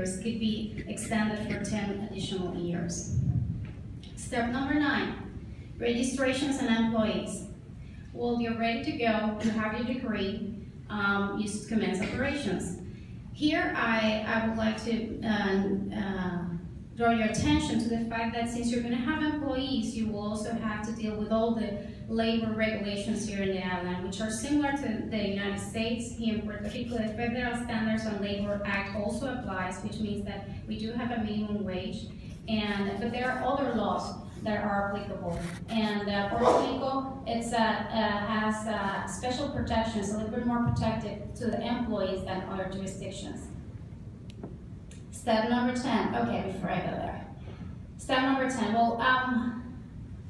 years could be extended for 10 additional years. Step number 9, registrations and employees. Well, you're ready to go, you have your degree, you commence operations. Here, I would like to draw your attention to the fact that since you're going to have employees, you will also have to deal with all the labor regulations here in the island, which are similar to the United States. Here in Puerto Rico, the Federal Standards on Labor Act also applies, which means that we do have a minimum wage, but there are other laws that are applicable. And Puerto Rico has special protections, a little bit more protected to the employees than other jurisdictions. Step number 10, okay, before I go there. Step number 10, well,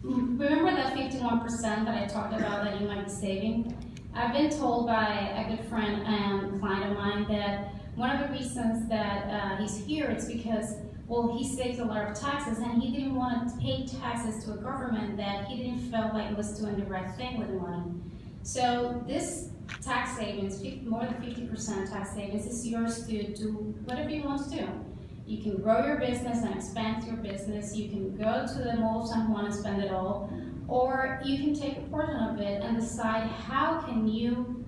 remember that 51% that I talked about that you might be saving? I've been told by a good friend and client of mine that one of the reasons that he's here is because, well, he saves a lot of taxes and he didn't want to pay taxes to a government that he didn't feel like it was doing the right thing with the money. So this tax savings, more than 50% tax savings, is yours to do whatever you want to do. You can grow your business and expand your business. You can go to the Mall of San Juan and spend it all, or you can take a portion of it and decide how can you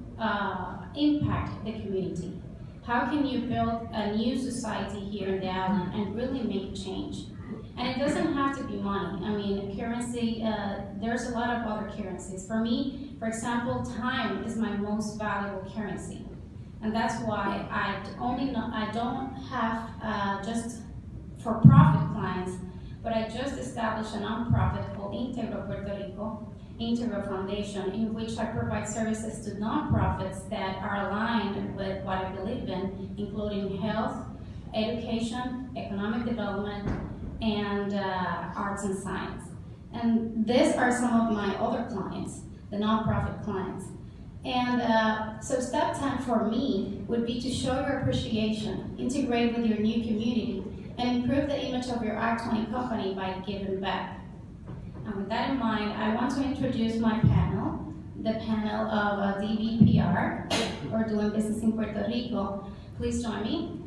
impact the community. How can you build a new society here in the island and really make change? And it doesn't have to be money. I mean, currency, there's a lot of other currencies. For me, for example, time is my most valuable currency. And that's why I don't have just for-profit clients, but I just established a nonprofit called Integro Puerto Rico, Integro Foundation, in which I provide services to nonprofits that are aligned with what I believe in, including health, education, economic development, and arts and science. And these are some of my other clients, the nonprofit clients. And so step 10 for me would be to show your appreciation, integrate with your new community, and improve the image of your Act 20 company by giving back. And with that in mind, I want to introduce my panel, the panel of DBPR, or Doing Business in Puerto Rico. Please join me.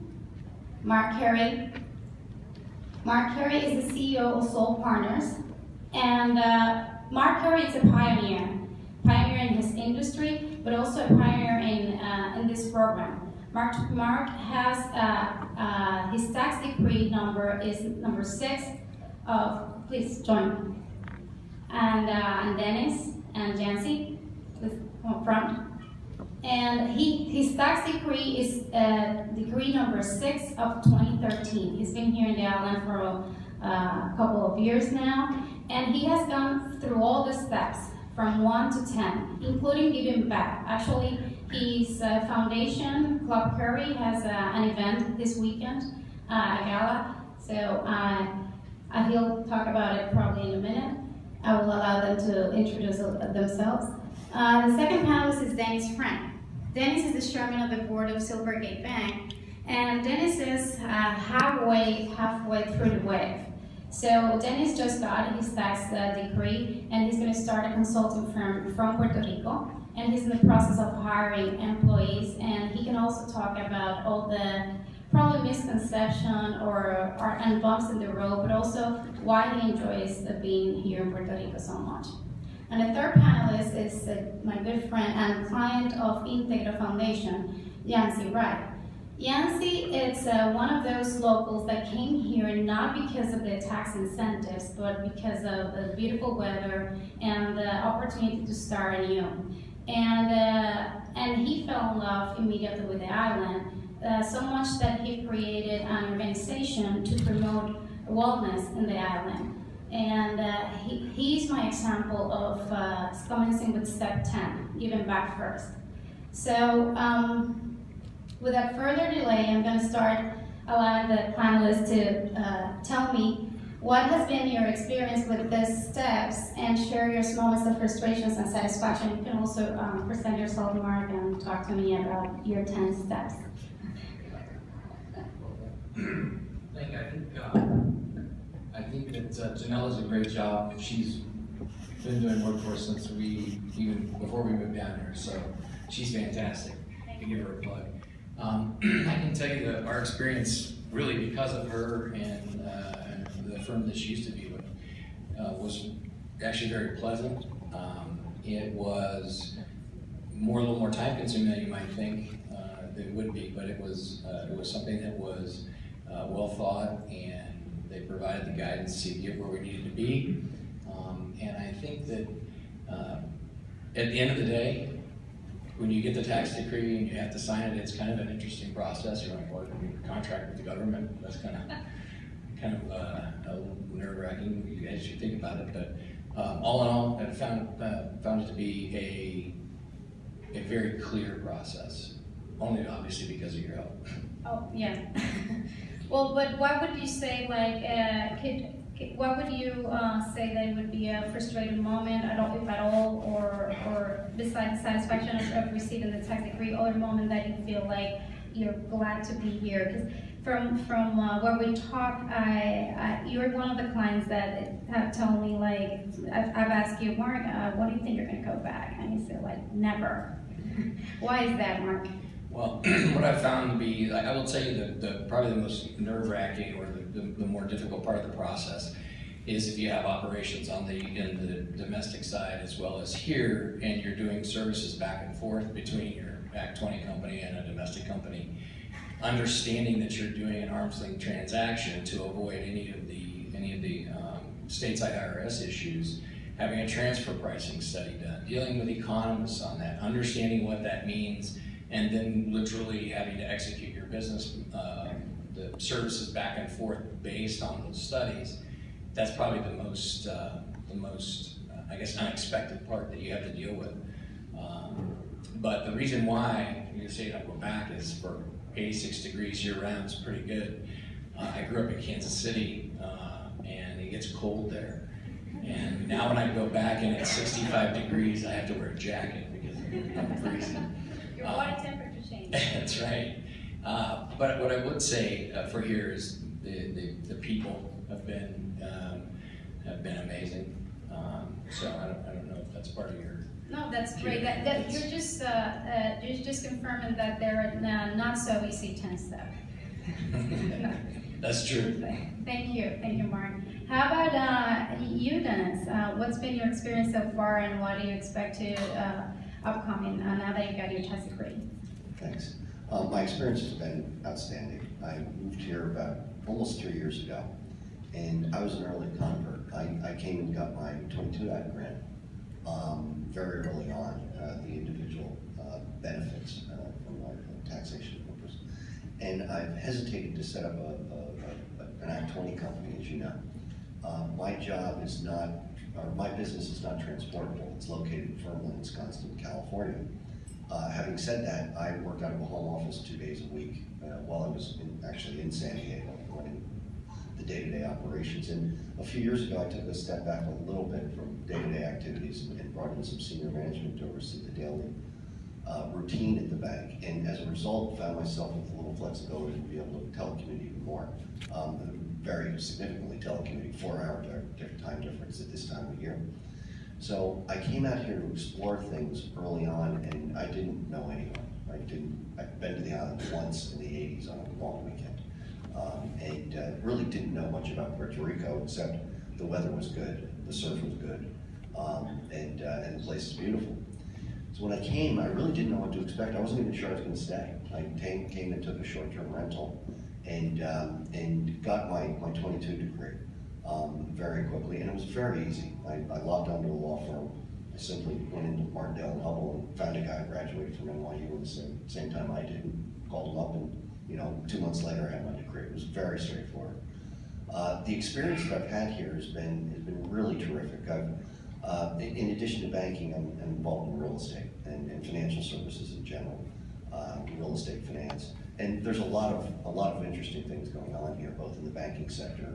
Mark Carey. Mark Carey is the CEO of Soul Partners, and Mark Carey is a pioneer in his industry, but also a pioneer in this program. Mark has his tax decree number is number 6 of, please join me. And Dennis and Jancy, please come up front. And his tax decree is decree number 6 of 2013. He's been here in the island for a couple of years now, and he has gone through all the steps from 1 to 10, including giving back. Actually, his foundation, Club Curry, has an event this weekend, a gala. So he'll talk about it probably in a minute. I will allow them to introduce themselves. The second panelist is Dennis Frank. Dennis is the chairman of the board of Silvergate Bank, and Dennis is halfway through the wave. So Dennis just got his tax decree, and he's going to start a consulting firm from Puerto Rico, and he's in the process of hiring employees, and he can also talk about all the probably misconception and bumps in the road, but also why he enjoys being here in Puerto Rico so much. And the third panelist is my good friend and client of Integra Foundation, Yancy Wright. Yancy is one of those locals that came here not because of the tax incentives, but because of the beautiful weather and the opportunity to start anew. And he fell in love immediately with the island, so much that he created an organization to promote wellness in the island. And he's my example of commencing with step 10, giving back first. So without further delay, I'm going to start allowing the panelists to tell me what has been your experience with these steps and share your moments of frustrations and satisfaction. You can also present yourself, Mark, and talk to me about your 10 steps. I think that Janelle does a great job. She's been doing work for us since even before we moved down here, so she's fantastic. To give her a plug. I can tell you that our experience really because of her and the firm that she used to be with, was actually very pleasant. It was a little more time consuming than you might think it would be, but it was something that was well thought, and they provided the guidance to get where we needed to be. And I think that at the end of the day, when you get the tax decree and you have to sign it, it's kind of an interesting process. You're like, well, you contract with the government. That's kind of a little nerve-wracking as you think about it. But all in all, I found it to be a very clear process. Only obviously because of your help. Oh yeah. Well, but what would you say, like, what would you say that would be a frustrating moment, if at all, or besides the satisfaction of receiving the tax decree, other moment that you feel like you're glad to be here? Because from where we talk, you're one of the clients that have told me, like, I've asked you, Mark, what do you think you're going to go back? And you said, like, never. Why is that, Mark? Well, what I've found to be, I will tell you that probably the most nerve-wracking or the more difficult part of the process is if you have operations in the domestic side as well as here, and you're doing services back and forth between your Act 20 company and a domestic company. Understanding that you're doing an arm's length transaction to avoid any of the stateside IRS issues, having a transfer pricing study done, dealing with economists on that, understanding what that means, and then literally having to execute your business, the services back and forth based on those studies. That's probably the most I guess, unexpected part that you have to deal with. But the reason why you say don't go back is for 86 degrees year round is pretty good. I grew up in Kansas City, and it gets cold there. And now when I go back and it's 65 degrees, I have to wear a jacket because I'm freezing. Your body temperature change. That's right. But what I would say for here is the people have been amazing. So I don't know if that's part of your. No, that's great. That you're just confirming that there are not so easy 10 step. That's true. Thank you, Mark. How about you, Dennis? What's been your experience so far, and what do you expect to upcoming now that you got your tax degree? Thanks. My experience has been outstanding. I moved here about almost 3 years ago, and I was an early convert. I came and got my 22 Act grant very early on, the individual benefits from our taxation purpose. And I've hesitated to set up an Act 20 company, as you know. My job is not, or my business is not transportable. It's located in Fernland, Wisconsin, California. Having said that, I worked out of a home office 2 days a week while I was actually in San Diego running the day-to-day operations. And a few years ago, I took a step back a little bit from day-to-day activities and brought in some senior management to oversee the daily routine at the bank. And as a result, found myself with a little flexibility to be able to telecommute even more. Very significantly telecommute, 4-hour time difference at this time of year. So I came out here to explore things early on, and I didn't know anyone. I'd been to the island once in the 80s on a long weekend, and really didn't know much about Puerto Rico, except the weather was good, the surf was good, and the place is beautiful. So when I came, I really didn't know what to expect. I wasn't even sure I was going to stay. I came and took a short-term rental, and got my 22 degree. Very quickly, and it was very easy. I logged onto a law firm. I simply went into Martindale and Hubble and found a guy who graduated from NYU at the same time I did, and called him up, and 2 months later I had my degree. It was very straightforward. The experience that I've had here has been really terrific. In addition to banking, I'm involved in real estate and financial services in general, real estate finance. And there's a lot of interesting things going on here, both in the banking sector